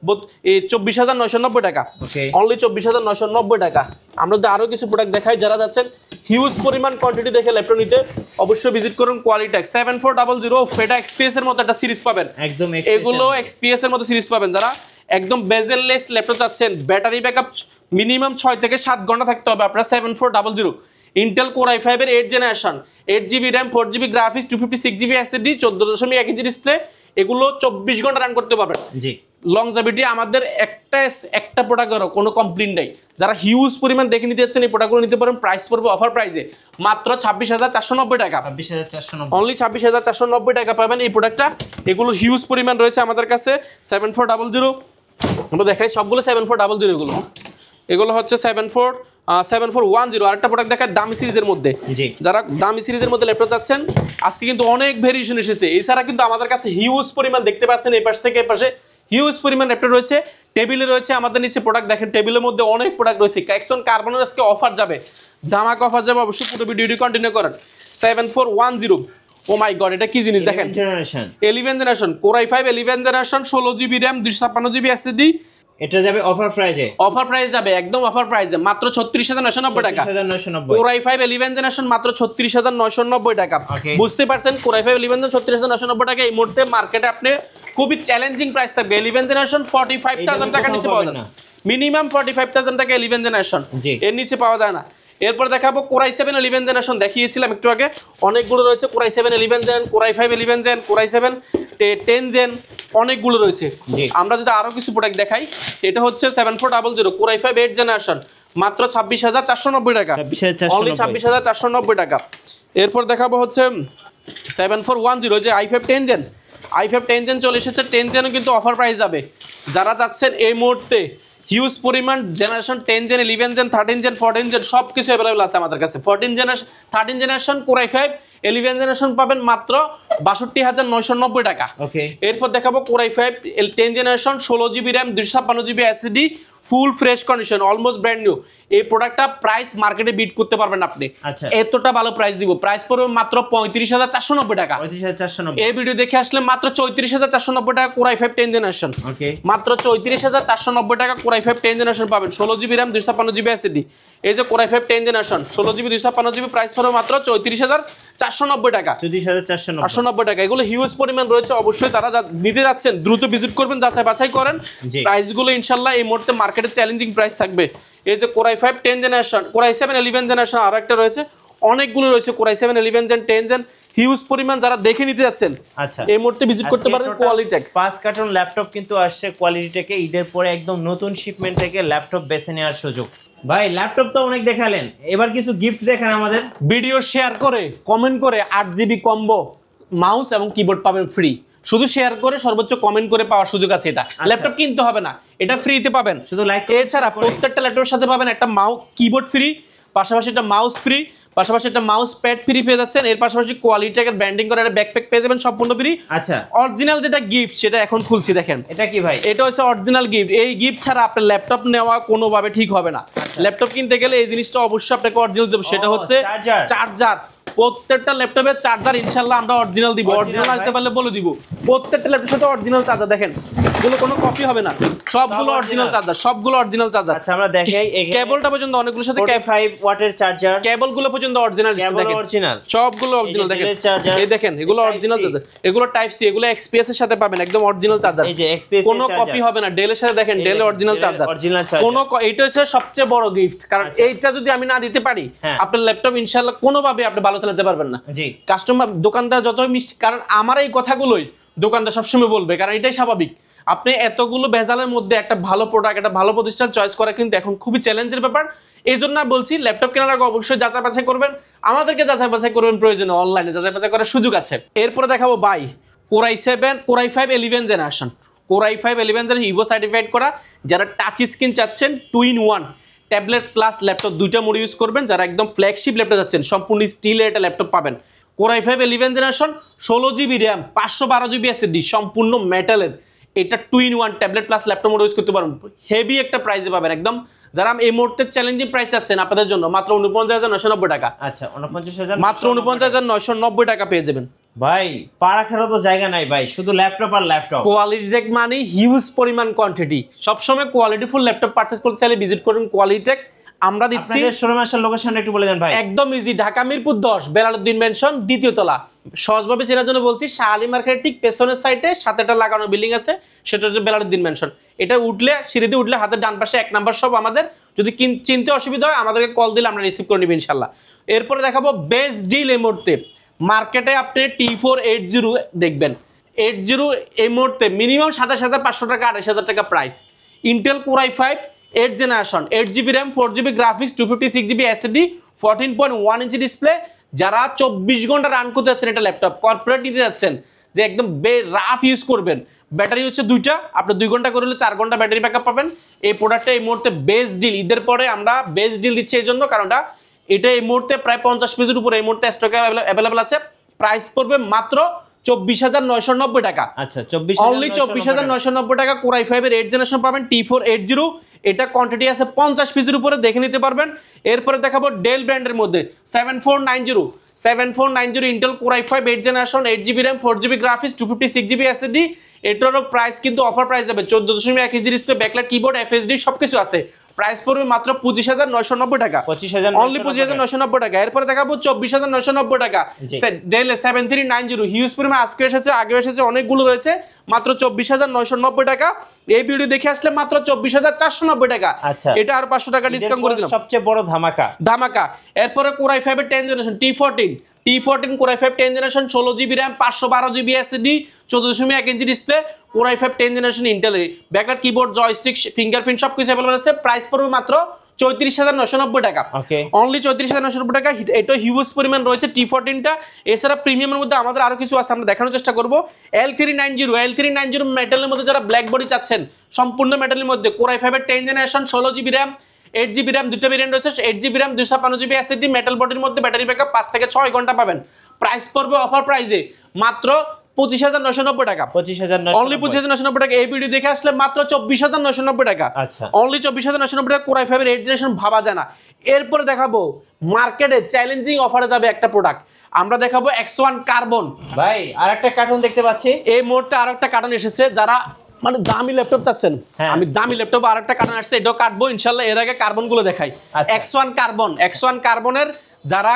24990 টাকা, অনলি 24990 টাকা। আমরা যদি আরো কিছু প্রোডাক্ট দেখাই, যারা যাচ্ছেন হিউজ পরিমাণ কোয়ান্টিটি দেখে ল্যাপটপ নিতে অবশ্যই ভিজিট করুন কোয়ালিটেক 7400, এটা XPS এর মতো একটা সিরিজ পাবেন, একদম এগুলো XPS এর মতো সিরিজ পাবেন। যারা একদম বেজেললেস ল্যাপটপ চাচ্ছেন, ব্যাটারি ব্যাকআপ মিনিমাম 6 থেকে 7 ঘন্টা থাকতে হবে, আপনারা 7400 ইন্টেল Core i5 এর 8 generation 8GB RAM 4GB graphics 256GB SSD 14.1 inch display, এগুলো 24 ঘন্টা রান করতে পারবেন। জি, লংজিভিটি আমাদের একটা প্রোডাক্টেরও কোনো কমপ্লেইন নাই। যারা হিউজ পরিমাণ দেখে নিতে যাচ্ছেন এই প্রোডাক্টগুলো নিতে পারেন, প্রাইস পড়বে অফার প্রাইসে মাত্র 26490 টাকা, 26490, অনলি 26490 টাকা পাবেন এই প্রোডাক্টটা। এগুলো হিউজ পরিমাণ রয়েছে আমাদের কাছে। 7400 আমরা দেখাই সবগুলো 7400, এগুলো হচ্ছে 7410। আরেকটা প্রোডাক্ট দেখায় দামি সিরিজের মধ্যে, যারা দামি সিরিজের মধ্যে ল্যাপটপ চাচ্ছেন, আজকে কিন্তু অনেক ভেরিয়েশন এসেছে। এছাড়া কিন্তু আমাদের কাছে হিউজ পরিমাণ দেখতে পাচ্ছেন এই পাশ থেকে এই পাশে হিউজ পরিমাণ ল্যাপটপ রয়েছে, টেবিলে রয়েছে আমাদের নিচে প্রোডাক্ট দেখেন, টেবিলের মধ্যে অনেক প্রোডাক্ট রয়েছে। কাইক্সন কার্বনের আজকে অফার যাবে, ধামাকা অফার যাবে, অবশ্যই পুরো ভিডিওটি কন্টিনিউ করেন। 7410, ও মাই গড, এটা কি জিনিস দেখেন, 11 generation Core i5 11 generation 16GB RAM 256GB SSD, এটা যাবে অফার প্রাইজে, অফার প্রাইস যাবে একদম অফার প্রাইসে মাত্র 36990 টাকা। 36990 Core i5 11 জেনারেশন মাত্র 36990 টাকা। বুঝতে পারছেন Core i5 11 36990 টাকা এই মুহূর্তে মার্কেটে আপনি খুবই চ্যালেঞ্জিং প্রাইস থাকবে। 11 জেনারেশন 45000 টাকা নিচে পাওয়া যায় না, মিনিমাম 45000 টাকা 11 জেনারেশন, এর নিচে পাওয়া যায় না। এরপর দেখাবো Core i7 11 জেনারেশন, দেখিয়েছিলাম একটু আগে, অনেকগুলো রয়েছে Core i7 11 gen, Core i5 11 gen, Core i7 10 gen, অনেকগুলো রয়েছে। আমরা যদি আরো কিছু প্রোডাক্ট দেখাই, এটা হচ্ছে 7400 Core i5 8 জেনারেশন মাত্র 26490 টাকা, অনলি 26490 টাকা। এরপর দেখাবো হচ্ছে 7410 যে i5 10 জেন, i5 10 জেন চলে এসেছে। 10 জেনও কিন্তু অফার প্রাইস যাবে। যারা চাচ্ছেন এই মুহূর্তে হিউজ পরিমাণ generation 10 gen 11 gen 13 gen 14 gen সব কিছু अवेलेबल আছে আমাদের কাছে। 14 generation 13 generation Core i5 11 generation পাবেন মাত্র 62990 টাকা। ওকে, এরপর দেখাবো Core i5 10 generation 16GB RAM 256GB SSD full fresh condition, almost brand new. এই প্রোডাক্টটা প্রাইস মার্কেটে বিট করতে পারবেন আপনি। আচ্ছা, এতটা ভালো প্রাইস দিব। প্রাইস পড়বে মাত্র 35490 টাকা। 35490 এই ভিডিও দেখে আসলে মাত্র 34490 টাকা Core i5 10 জেনারেশন। ওকে, মাত্র 34490 টাকা Core i5 10 জেনারেশন পাবেন, 16GB RAM 256GB SSD। এই যে Core i5 10 generation 16GB 256GB price পড়বে মাত্র 34490 টাকা। 34490 টাকা। এগুলো হিউজ পরিমাণ রয়েছে, অবশ্যই তারা নিতে যাচ্ছেন দ্রুত ভিজিট করবেন, যাচাই বাছাই করেন। প্রাইসগুলো ইনশাআল্লাহ এই মুহূর্তে মার্কেটে চ্যালেঞ্জিং প্রাইস থাকবে। এই যে Core i5 10 generation, Core i7 11 generation আরো একটা রয়েছে, অনেকগুলো রয়েছে Core i7 11 gen 10 gen huge পরিমাণ, যারা দেখে নিতে যাচ্ছেন আচ্ছা এই মুহূর্তে ভিজিট করতে পারেন। কোয়ালিটেক 5 কার্টন ল্যাপটপ কিন্তু আসছে কোয়ালিটেকে, ঈদের পরে একদম নতুন শিপমেন্ট থেকে ল্যাপটপ বেছে নেওয়ার সুযোগ। ভাই ল্যাপটপ তো অনেক দেখালেন, এবার কিছু গিফট দেখান আমাদের। ভিডিও শেয়ার করে কমেন্ট করে 8GB কম্বো মাউস এবং কিবোর্ড পাবেন ফ্রি। শুধু শেয়ার করে সর্বোচ্চ কমেন্ট করে পাওয়ার সুযোগ আছে। এটা ল্যাপটপ কিনতে হবে না, এটা ফ্রিতে পাবেন। শুধু লাইক, এছাড়া প্রত্যেকটা ল্যাপটপের সাথে পাবেন একটা মাউস কিবোর্ড ফ্রি, পাশাপাশি একটা মাউস ফ্রি, পাশাপাশি একটা মাউস প্যাড ফ্রি পেয়ে যাচ্ছেন। এর পাশাপাশি কোয়ালিটেকের ব্র্যান্ডিং করা একটা ব্যাকপ্যাক পেয়ে যাবেন সম্পূর্ণ ফ্রি। আচ্ছা, অরিজিনাল যেটা গিফট সেটা এখন খুলছি, দেখেন এটা কি ভাই, এটা হচ্ছে অরিজিনাল গিফট। এই গিফট ছাড়া আপনার ল্যাপটপ নেওয়া কোনোভাবে ঠিক হবে না। ল্যাপটপ কিনতে গেলে এই জিনিসটা অবশ্যই আপনাকে অরিজিনাল দেব, সেটা হচ্ছে চার্জার। প্রত্যেকটা ল্যাপটপের চার্জার ইনশাআল্লাহ আমরা অরিজিনাল দিব, অরিজিনাল আসতে পারলে বলে দিব। প্রত্যেকটা ল্যাপটপের সাথে অরিজিনাল চার্জার, দেখেন এগুলো কোনো কপি হবে না, সবগুলো অরিজিনাল চার্জার, সবগুলো অরিজিনাল চার্জার। আচ্ছা আমরা দেখাই, কেবলটা পর্যন্ত অনেকগুলোর সাথে 5 ওয়াটের চার্জার, কেবলগুলো পর্যন্ত অরিজিনাল, দেখেন অরিজিনাল, সবগুলো অরিজিনাল। দেখেন এই দেখেন এগুলো অরিজিনাল চার্জার, এগুলো টাইপ সি, এগুলো এক্সপিএস এর সাথে পাবেন একদম অরিজিনাল চার্জার। এই যে এক্সপিএস কোনো কপি হবে না। ডেল এর সাথে দেখেন ডেল অরিজিনাল চার্জার, কোনো এটা হচ্ছে সবচেয়ে বড় গিফট, কারণ এইটা যদি আমি না দিতে পারি আপনার ল্যাপটপ ইনশাআল্লাহ কোনোভাবে আপনি ভালো চালাতে পারবেন না। জি, কাস্টমার দোকানদার যতই মিষ্টি, কারণ আমার এই কথাগুলোই দোকানদার সবসময় বলবে, কারণ এটাই স্বাভাবিক। আপনি এতগুলো ভেজালের মধ্যে একটা ভালো প্রোডাক্ট, একটা ভালো প্রতিষ্ঠান চয়েস করা কিন্তু এখন খুবই চ্যালেঞ্জের ব্যাপার। এই জন্য বলছি ল্যাপটপ কেনার আগে অবশ্যই যাচাই বাছাই করবেন, আমাদেরকে যাচাই বাছাই করবেন, প্রয়োজনে অনলাইনে যাচাই বাছাই করার সুযোগ আছে। এরপরে দেখাবো ভাই Core i5 11 generation, Core i5 11 generation Ivo certified করা, যারা টাচ স্ক্রিন চাচ্ছেন 2-in-1 ট্যাবলেট প্লাস ল্যাপটপ দুইটা মোড ইউজ করবেন, যারা একদম ফ্ল্যাগশিপ ল্যাপটপ যাচ্ছেন সম্পূর্ণ স্টিলের একটা ল্যাপটপ পাবেন। Core i5 11 generation 16GB RAM 512GB SSD সম্পূর্ণ মেটালের, এটা 2-in-1 tablet plus laptop mode use করতে পারবেন। হেভি একটা প্রাইসে পাবেন একদম, যারা এই মুহূর্তে চ্যালেঞ্জিং প্রাইস চাচ্ছেন আপনাদের জন্য মাত্র 49990 টাকা। আচ্ছা 49000, মাত্র 49990 টাকা পেয়ে যাবেন। ভাই পাড়া খেলার তো জায়গা নাই ভাই, শুধু ল্যাপটপ আর ল্যাপটপ। কোয়ালিটেক মানে হিউজ পরিমাণ কোয়ান্টিটি, সবসময় কোয়ালিটিফুল ল্যাপটপ পারচেজ করতে চাইলে ভিজিট করুন কোয়ালিটেক। আমরা দিচ্ছি শোরুমের লোকেশনটা একটু বলে দেন ভাই। একদম ইজি, ঢাকা মিরপুর 10 বেলালউদ্দিন মেনশন দ্বিতীয় তলা। সহজভাবে চেনার জন্য বলছি, শাহ আলী মার্কেটের ঠিক পেছনের সাইডে সাথে একটা লাগানো বিল্ডিং আছে, সেটা হচ্ছে বেলালউদ্দিন মেনশন। এটা উঠলে সিঁড়িতে উঠলে হাতের ডান পাশে 1 নাম্বার সব আমাদের। যদি চিনতে অসুবিধা হয় আমাদেরকে কল দিলে আমরা রিসিভ করে নিব ইনশাল্লাহ। এরপরে দেখাবো বেস্ট ডিল এই মুহূর্তে মার্কেটে আপনি T480 দেখবেন। 80 এই মুহূর্তে মিনিমাম 27500 টাকা 28000 টাকা price. Intel Core i5 8 generation 8GB RAM 4GB graphics 256GB SSD 14.1 inch display, যারা 24 ঘন্টা রান করতে যাচ্ছেন এটা ল্যাপটপ, কর্পোরেট নিতে যাচ্ছেন যে একদম রাফ ইউজ করবেন, ব্যাটারি হচ্ছে 2টা, আপনি 2 ঘন্টা করে হলে 4 ঘন্টা ব্যাটারি ব্যাকআপ পাবেন। এই প্রোডাক্টটা এই মুহূর্তে বেস্ট ডিল, ঈদের পরে আমরা বেস্ট ডিল দিচ্ছি এই জন্য, কারণটা এটা এই মুহূর্তে প্রায় 50 পিসের উপরে এই মুহূর্তে স্টকে অ্যাভেলেবল আছে। প্রাইস পড়বে মাত্র 24990 টাকা। আচ্ছা 24990 টাকা Core i5 এর 8 জেনারেশন পাবেন T480। এটা কোয়ান্টিটি আছে 50 পিসের উপরে, দেখে নিতে পারবেন। এরপরে দেখাবো ডেল ব্র্যান্ডের মধ্যে 7490 Intel Core i5 8 generation 8GB RAM 4GB graphics 256GB SSD। এটারও প্রাইস কিন্তু অফার প্রাইস যাবে 14.1 inch display, backlight keyboard, FSD সবকিছু আছে। প্রাইস পড়বে মাত্র 25,990 টাকা, অনলি 25,990 টাকা। এরপরে দেখাবো 24,990 টাকা ডেল 7390 হিউজ পরিমাণ আজকে এসেছে, আগে এসেছে, অনেকগুলো রয়েছে, মাত্র 24,990 টাকা। এই ভিডিও দেখে আসলে মাত্র 24,490 টাকা। আচ্ছা, এটা আর 500 টাকা ডিসকাউন্ট করে দিলাম, সবচেয়ে বড় ধামাকা। এরপরে Core i5 এর 10 generation T14 Core i5 10 generation 16GB RAM 512GB SSD 14.1 inch display, Core i5 10 generation Intel, backlight keyboard, joystick, fingerprint সবকিছু अवेलेबल আছে। প্রাইস পড়বে মাত্র 34,990 টাকা, অনলি 34,990 টাকা। এটা হিউজ পরিমাণ রয়েছে T14 টা। এছাড়া প্রিমিয়ামের মধ্যে আমাদের আরো কিছু আছে, আমরা দেখানোর চেষ্টা করব। L390 মেটালের মধ্যে যারা ব্ল্যাক বডি চাচ্ছেন, সম্পূর্ণ মেটালের মধ্যে Core i5 এর 10 generation 16GB RAM 8GB RAM, দুটো ভেরিয়েন্ট রয়েছে, 8GB RAM 256GB SSD, metal বডির মধ্যে, ব্যাটারি ব্যাকআপ 5 থেকে 6 ঘন্টা পাবেন। প্রাইস পড়বে অফার প্রাইসে মাত্র 25,990 টাকা, অনলি 25,990 টাকা। এই ভিডিও দেখে আসলে মাত্র 24,990 টাকা, আচ্ছা, অনলি 24,990 টাকা। Core i5 এর 8 জেনারেশন ভাবা যায় না। এরপরে দেখাবো মার্কেটে চ্যালেঞ্জিং অফারে যাবে একটা প্রোডাক্ট, আমরা দেখাবো X1 কার্বন। ভাই আরেকটা কার্টুন দেখতে পাচ্ছি, এই মুহূর্তে আরেকটা কার্টুন এসেছে, যারা মানে দামি ল্যাপটপ চাচ্ছেন, আমি দামি ল্যাপটপ আরেকটা কার্টুন আসছে, এটাও কাটবো ইনশাআল্লাহ। এর আগে কার্বন গুলো দেখাই। X1 কার্বনের যারা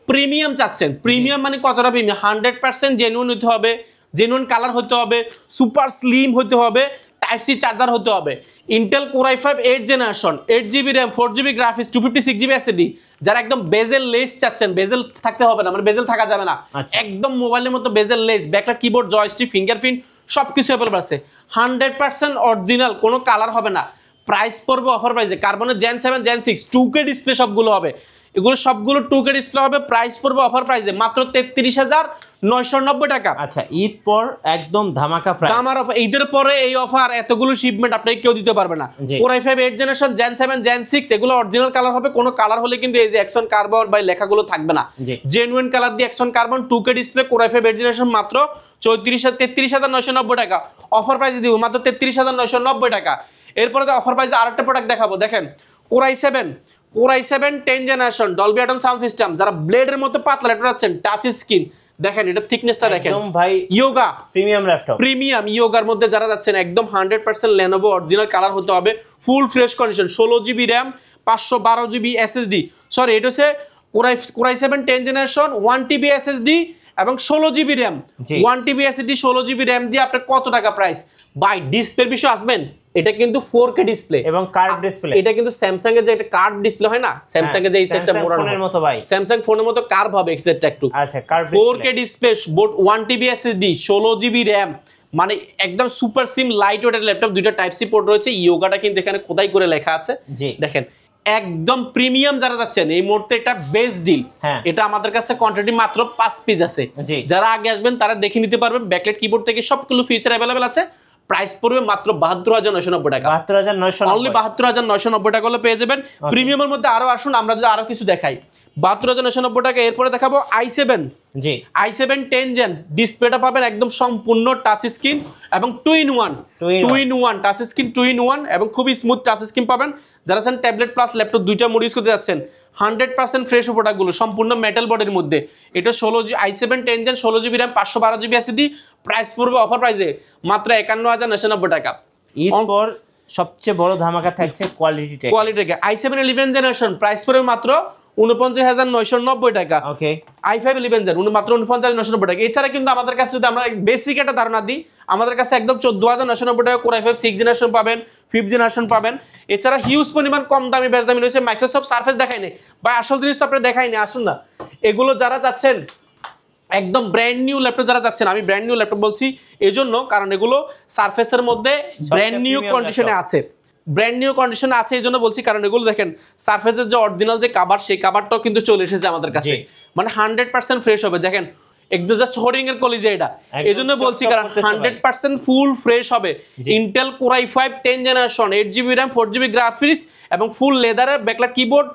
প্রিমিয়াম চাচ্ছেন, প্রিমিয়াম মানে কতটা প্রিমিয়াম, 100% জেনুইন হতে হবে, জেনুইন কালার হতে হবে, সুপার স্লিম হতে হবে, টাইপ সি চার্জার হতে হবে। Intel Core i5 8 generation 8GB RAM 4GB graphics 256GB SSD, যারা একদম বেজেল লেস চাচ্ছেন, বেজেল থাকতে হবে না, মানে বেজেল থাকা যাবে না, একদম মোবাইলের মতো বেজেল less, backlight keyboard, joystick, fingerprint সবকিছু अवेलेबल আছে, 100% অরিজিনাল, কোনো কালার হবে না। প্রাইস পড়বে অফার প্রাইসে। কার্বনের Gen 7 Gen 6 2K ডিসপ্লে সবগুলো হবে, এগুলো সবগুলো 2K ডিসপ্লে হবে। প্রাইস পড়বে অফার প্রাইসে মাত্র 33,990 টাকা। আচ্ছা, ঈদ পর একদম ধামাকা প্রাইস, আমার ঈদের পরে এই অফার, এতগুলো শিপমেন্ট আপনাকে কেউ দিতে পারবে না। Core i5 8 generation Gen 7 Gen 6 এগুলো অরিজিনাল কালার হবে, কোনো কালার হলে কিন্তু এই যে X1 কার্বন বা লেখাগুলো থাকবে না, জেনুইন কালার দিয়ে X1 carbon 2K display Core i5 8 generation মাত্র 33,990 টাকা। অফার প্রাইসে দিব মাত্র 33,990 টাকা। এরপরে অফার প্রাইসে আরেকটা প্রোডাক্ট দেখাবো, দেখেন Core i7 10 generation Dolby atom sound system, যারা ব্লেডের মতো পাতলা ল্যাপটপ আছেন, টাচ স্ক্রিন, দেখেন এটা থিকনেসটা দেখেন, একদম ভাই ইয়োগা প্রিমিয়াম ল্যাপটপ, প্রিমিয়াম ইয়োগার মধ্যে যারা যাচ্ছেন, একদম 100% Lenovo অরিজিনাল কালার হতে হবে, full fresh condition, 16GB RAM 512GB SSD, sorry এটা হচ্ছে Core i7 10 generation 1TB SSD এবং 16GB RAM 1TB SSD 16GB RAM দিয়ে আপনার কত টাকা প্রাইস বাই। ডিসপ্লের বিষয় আসবেন, এটা কিন্তু 4K ডিসপ্লে এবং কার্ভ ডিসপ্লে, এটা কিন্তু স্যামসাং এর যে একটা কার্ভ ডিসপ্লে হয় না, স্যামসাং এর যে এই সেটটা ফোনের মতো ভাই, স্যামসাং ফোনের মতো কার্ভ হবে এই সেটটা একটু। আচ্ছা, curve 4K display, 1TB SSD 16GB RAM, মানে একদম সুপার সিম লাইট ওয়েটের ল্যাপটপ, দুইটা টাইপ সি পোর্ট রয়েছে, ইয়োগাটা কিন্তু এখানে খোদাই করে লেখা আছে, দেখেন একদম প্রিমিয়াম যারা যাচ্ছেন এই মুহূর্তে এটা বেস্ট ডিল। এটা আমাদের কাছে কোয়ান্টিটি মাত্র 5 পিস আছে, যারা আগে আসবেন তারা দেখে নিতে পারবেন, ব্যাকলাইট কিবোর্ড থেকে সবগুলো ফিচার अवेलेबल আছে। প্রাইস পড়বে মাত্র 72,990 টাকা, 72,990, অনলি 72,990 টাকা হলে পেয়ে যাবেন। প্রিমিয়ামের মধ্যে আরো আসুন, আমরা যদি আরো কিছু দেখাই, 72,990 টাকা। এরপরে দেখাবো i7 10 জেন, ডিসপ্লেটা পাবেন একদম সম্পূর্ণ টাচ স্ক্রিন এবং 2-in-1 টাচ স্ক্রিন, 2-in-1 এবং খুবই স্মুথ টাচ স্ক্রিন পাবেন। যারা চান ট্যাবলেট প্লাস ল্যাপটপ দুইটা মোড ইউজ করতে যাচ্ছেন, 100% ফ্রেশ প্রোডাক্টগুলো, সম্পূর্ণ মেটাল বডির মধ্যে। এটা i7 10 gen 16GB RAM 512GB SSD, price পড়বে অফার প্রাইসে মাত্র 51,990 টাকা। ঈদ পর সবচেয়ে বড় ধামাকা থাকছে কোয়ালিটি i7 11 জেনারেশন, প্রাইস পড়বে মাত্র 49,990 টাকা। ওকে, i5 11 জেন মাত্র 49,990 টাকা। এছাড়া কিন্তু আমাদের কাছে যদি আমরা বেসিক একটা ধারণা দিই, আমাদের কাছে একদম 14,990 টাকা Core i5 6 জেনারেশন পাবেন, 5th জেনারেশন পাবেন। এছাড়া হিউজ পরিমাণ কম দামি বেশ দামি রয়েছে, মাইক্রোসফট সারফেস দেখাইনি বা আসল জিনিস তো আপনি দেখাইনি, আসুন না। এগুলো যারা চাচ্ছেন একদম ব্র্যান্ড নিউ ল্যাপটপ, যারা চাচ্ছেন, আমি ব্র্যান্ড নিউ ল্যাপটপ বলছি এজন্য কারণ এগুলো সারফেসের মধ্যে ব্র্যান্ড নিউ কন্ডিশনে আছে, এই জন্য বলছি, কারণ এগুলো দেখেন সারফেসের যে অরিজিনাল যে কভার, সেই কভারটাও কিন্তু চলে এসেছে আমাদের কাছে, মানে 100% ফ্রেশ হবে। দেখেন একদম জাস্ট হোর্ডিং এর কলিজা এটা, এইজন্য বলছি কারণ 100% ফুল ফ্রেশ হবে। Intel Core i5 10 generation 8GB RAM 4GB graphics এবং ফুল লেদারের backlight keyboard,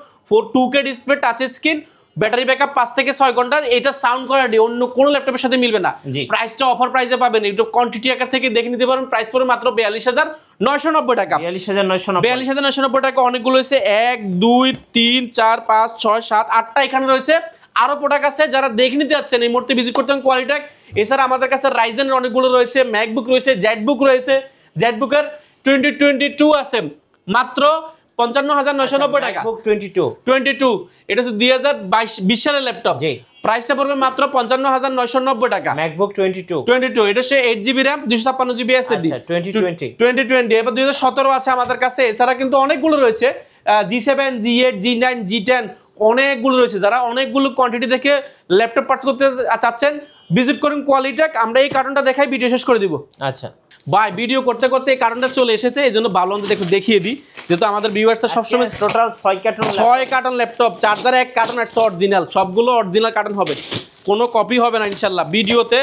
2K display, touch screen, battery backup 5 থেকে 6 ঘন্টা। এটা সাউন্ড কোয়ালিটি অন্য কোনো ল্যাপটপের সাথে মিলবে না। প্রাইসটা অফার প্রাইসে পাবেন, একটু কোয়ান্টিটি আকার থেকে দেখে নিতে পারেন। প্রাইস পড়বে মাত্র 42,990 টাকা, 42,990 টাকা। অনেকগুলো হয়েছে, 1 2 3 4 5 6 7 8টা এখানে রয়েছে। আরো প্রোডাক্ট আছে, যারা দেখে নিতে যাচ্ছেন এই মুহূর্তে ভিজিট করতে হবে কোয়ালিটেক। এছাড়া আমাদের কাছে রাইজেনের অনেকগুলো রয়েছে, ম্যাকবুক রয়েছে, জেটবুক রয়েছে। জেটবুকের 2022 আছে মাত্র 55,990 টাকা। 22 এটা হচ্ছে 2020 সালের ল্যাপটপ। প্রাইসটা পড়বে মাত্র 55,990 টাকা। ম্যাকবুক 22 এটা হচ্ছে 8GB RAM 256GB SSD। 2020 এবার 2017 আছে আমাদের কাছে। এছাড়া কিন্তু অনেকগুলো রয়েছে, G7, G8, G9, G10 অনেকগুলো রয়েছে। যারা অনেকগুলো কোয়ান্টিটি দেখে ল্যাপটপ পারচেজ করতে চাচ্ছেন ভিজিট করুন কোয়ালিটেক। আমরা এই কার্টনটা দেখাই ভিডিও শেষ করে দিব। আচ্ছা ভাই ভিডিও করতে করতে এই কার্টনটা চলে এসেছে, এই জন্য ভাবলাম যে একটু দেখিয়ে দিই, যেহেতু আমাদের ভিউয়ার্সরা সবসময় total 6 carton laptop, charger 1 carton আছে অরিজিনাল, সবগুলো অরিজিনাল কার্টন হবে, কোনো কপি হবে না ইনশাল্লাহ। ভিডিওতে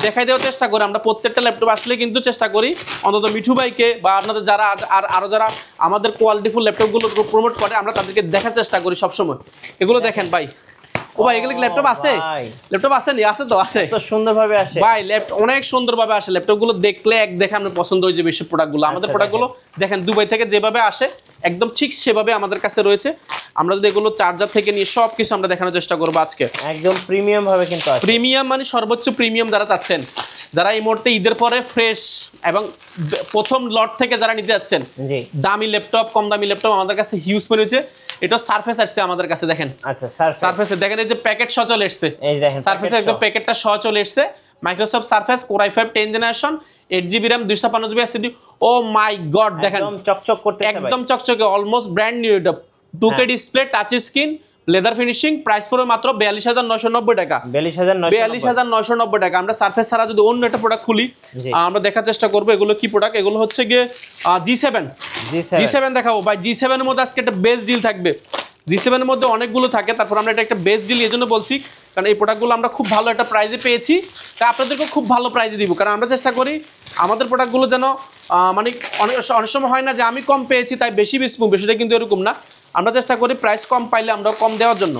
দেখাই দেওয়ার চেষ্টা করি আমরা, প্রত্যেকটা ল্যাপটপ আসলে কিন্তু চেষ্টা করি অন্তত মিঠু ভাইকে বা আপনাদের যারা আরো যারা আমাদের কোয়ালিটিফুল ল্যাপটপগুলো প্রমোট করে আমরা তাদেরকে দেখার চেষ্টা করি সবসময়। এগুলো দেখেন ভাই, ও ভাই এগুলো ল্যাপটপ আছে, ল্যাপটপ আছে নি? আছে তো, আছে তো, সুন্দরভাবে আসে ভাই, ল্যাপটপ অনেক সুন্দরভাবে আসে। ল্যাপটপগুলো দেখলে এক দেখে আমরা পছন্দ হয়ে যাবে। এইসব প্রোডাক্টগুলো আমাদের প্রোডাক্টগুলো দেখেন দুবাই থেকে যেভাবে আসে একদম ঠিক সেভাবে আমাদের কাছে রয়েছে। আমরা যদি এগুলো চার্জার থেকে নিয়ে সবকিছু আমরা দেখানোর চেষ্টা করবো আজকে, একদম প্রিমিয়াম ভাবে। কিন্তু প্রিমিয়াম মানে সর্বোচ্চ প্রিমিয়াম যারা চাচ্ছেন, যারা এই মুহূর্তে ঈদের পরে ফ্রেশ এবং প্রথম লট থেকে যারা নিতে যাচ্ছেন দামি ল্যাপটপ, কম দামি ল্যাপটপ আমাদের কাছে হিউজ পড়ে হয়েছে। এটা সারফেস আসছে আমাদের কাছে, দেখেন। আচ্ছা সারফেসে দেখেন এই যে প্যাকেট সহ চলে এসেছে, সারফেসে একদম প্যাকেটটা সহ চলে এসেছে। Microsoft surface core i5 10 generation 8GB RAM 256GB SSD। ও মাই গড দেখেন একদম চকচক করতেছে, একদম চকচকে, অলমোস্ট ব্র্যান্ড নিউ। এটা 2K display, touch screen, leather finishing, price পড়বে মাত্র 42,990 টাকা। 42,990 টাকা। আমরা সারফেস ছাড়া যদি অন্য একটা প্রোডাক্ট খুলি আমরা দেখার চেষ্টা করবো এগুলো কি প্রোডাক্ট। এগুলো হচ্ছে গিয়ে G7 দেখাবো ভাই। G7 এর মধ্যে আজকে একটা বেস্ট ডিল থাকবে। G7 এর মধ্যে অনেকগুলো থাকে, তারপর আমরা এটা একটা বেস্ট ডিল এই জন্য বলছি কারণ এই প্রোডাক্টগুলো আমরা খুব ভালো একটা প্রাইসে পেয়েছি, তাই আপনাদেরকেও খুব ভালো প্রাইসে দিব। কারণ আমরা চেষ্টা করি আমাদের প্রোডাক্টগুলো যেন মানে অনেক সময় হয় না যে আমি কম পেয়েছি তাই বেশি বেচবো, বিষয়টা কিন্তু এরকম না। আমরা চেষ্টা করি প্রাইস কম পাইলে আমরা কম দেওয়ার জন্য,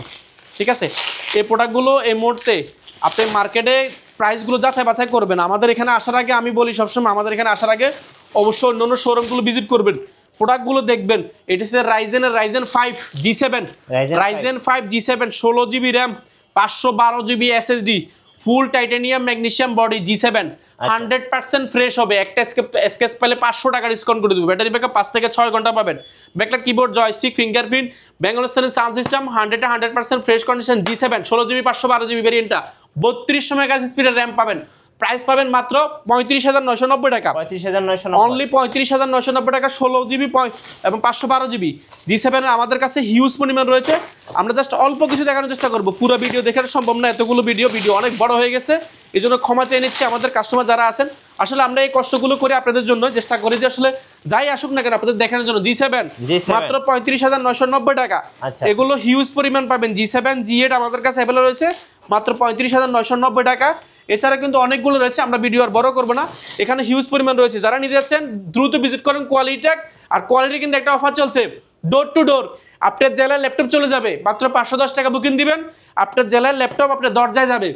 ঠিক আছে। এই প্রোডাক্টগুলো এই মুহূর্তে আপনি মার্কেটে প্রাইসগুলো যাচাই বাছাই করবেন। আমাদের এখানে আসার আগে আমি বলি সবসময়, আমাদের এখানে আসার আগে অবশ্যই অন্য শোরুমগুলো ভিজিট করবেন, প্রোডাক্টগুলো দেখবেন। এটা হচ্ছে Ryzen 5 G7, Ryzen 5 G7 16GB RAM 512GB SSD, full titanium magnesium body G7 100% fresh হবে। একটা স্কেচ পেলে 500 টাকা ডিসকাউন্ট করে দেবো। ব্যাটারি ব্যাকআপ 5 থেকে 6 ঘন্টা পাবেন। ব্যাকলাইট কিবোর্ড, জয়স্টিক, ফিঙ্গারপ্রিন্ট, ব্যাঙ্গালোর sound system 100% fresh condition. G7 16GB 512GB ভেরিয়েন্টটা 32 মেগাহার্জ স্পিডের র্যাম পাবেন। প্রাইস পাবেন মাত্র 35,990 টাকা। 35,990 অনলি 35,990 টাকা 16GB এবং 512GB। G7 আমাদের কাছে হিউজ পরিমাণ রয়েছে। আমরা জাস্ট অল্প কিছু দেখানোর চেষ্টা করব, পুরো ভিডিও দেখানো সম্ভব না, এতগুলো ভিডিও অনেক বড় হয়ে গেছে, এই জন্য ক্ষমা চেয়ে নিচ্ছি আমাদের কাস্টমার যারা আছেন। আসলে আমরা এই কষ্টগুলো করে আপনাদের জন্য চেষ্টা করি যে আসলে যাই আসুক না কেন আপনাদের দেখানোর জন্য। G7 মাত্র 35,990 টাকা। এগুলো হিউজ পরিমাণ পাবেন। G7 G8 আমাদের কাছে অ্যাভেলেবল রয়েছে মাত্র 35,990 টাকা। এছাড়া কিন্তু অনেকগুলো রয়েছে, আমরা ভিডিও আর বড় করবো না, এখানে হিউজ পরিমাণ রয়েছে। যারা নিতে যাচ্ছেন দ্রুত ভিজিট করেন কোয়ালিটেক। আর কোয়ালিটি কিন্তু একটা অফার চলছে, ডোর টু ডোর। আপনার জেলায় ল্যাপটপ চলে যাবে, মাত্র 510 টাকা বুকিং দিবেন, আপনার জেলার ল্যাপটপ আপনার দরজায় যাবে।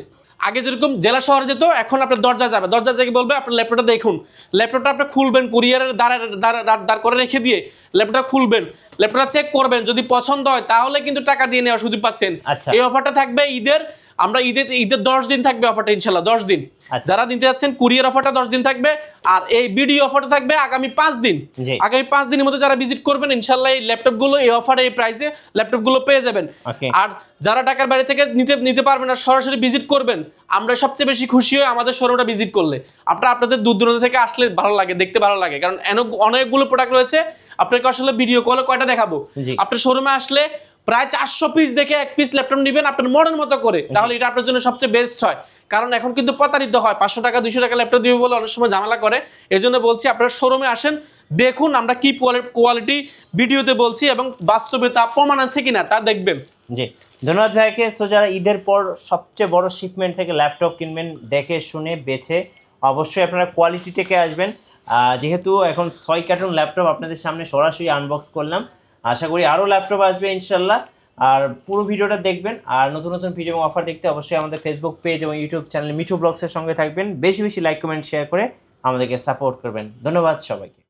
আগে যেরকম জেলা শহরে যেত, এখন আপনার দরজায় যাবে। দরজা থেকে বলবে আপনার ল্যাপটপটা দেখুন, ল্যাপটপটা আপনি খুলবেন, কুরিয়ারের দাঁড় করে রেখে দিয়ে ল্যাপটপটা খুলবেন, ল্যাপটপটা চেক করবেন, যদি পছন্দ হয় তাহলে কিন্তু টাকা দিয়ে নেওয়ার সুযোগ পাচ্ছেন। এই অফারটা থাকবে ঈদের, আমরা ঈদের 10 দিন থাকবে অফারটা, ইনশাল্লাহ 10 দিন। যারা নিতে যাচ্ছেন কুরিয়ার অফারটা 10 দিন থাকবে, আর এই ভিডিও অফারটা থাকবে আগামী 5 দিন। আগামী 5 দিনের মধ্যে যারা ভিজিট করবেন ইনশাল্লাহ এই ল্যাপটপগুলো এই অফারে এই প্রাইসে ল্যাপটপগুলো পেয়ে যাবেন। আর যারা ঢাকার বাইরে থেকে নিতে পারবেন না, সরাসরি ভিজিট করবেন, আমরা সবচেয়ে বেশি খুশি হই আমাদের শোরুমটা ভিজিট করলে। আপনাদের দূর দূরান্ত থেকে আসলে ভালো লাগে, দেখতে ভালো লাগে, কারণ অনেকগুলো প্রোডাক্ট রয়েছে। আপনাকে আসলে ভিডিও কলে কয়টা দেখাবো, আপনার শোরুমে আসলে প্রায় 400 পিস দেখে 1 পিস ল্যাপটপ নেবেন আপনার মনের মতো করে, তাহলে এটা আপনার জন্য সবচেয়ে বেস্ট হয়। কারণ এখন কিন্তু প্রতারিত হয়, 500 টাকা 200 টাকা ল্যাপটপ দিবে বলে অনেক সময় ঝামেলা করে। এজন্য বলছি আপনারা শোরুমে আসেন, দেখুন আমরা কি কোয়ালিটি ভিডিওতে বলছি এবং বাস্তবে তা প্রমাণ আছে কিনা তা দেখবেন। জি ধন্যবাদ ভাইকে। সো যারা ঈদের পর সবচেয়ে বড় শিপমেন্ট থেকে ল্যাপটপ কিনবেন, দেখে শুনে বেছে অবশ্যই আপনারা কোয়ালিটি থেকে আসবেন। যেহেতু এখন 6 কার্টন ল্যাপটপ আপনাদের সামনে সরাসরি আনবক্স করলাম, আশা করি আরও ল্যাপটপ আসবে ইনশাল্লাহ। আর পুরো ভিডিওটা দেখবেন, আর নতুন নতুন ভিডিও এবং অফার দেখতে অবশ্যই আমাদের ফেসবুক পেজ এবং ইউটিউব চ্যানেল মিঠু ব্লগসের সঙ্গে থাকবেন। বেশি বেশি লাইক কমেন্ট শেয়ার করে আমাদেরকে সাপোর্ট করবেন। ধন্যবাদ সবাইকে।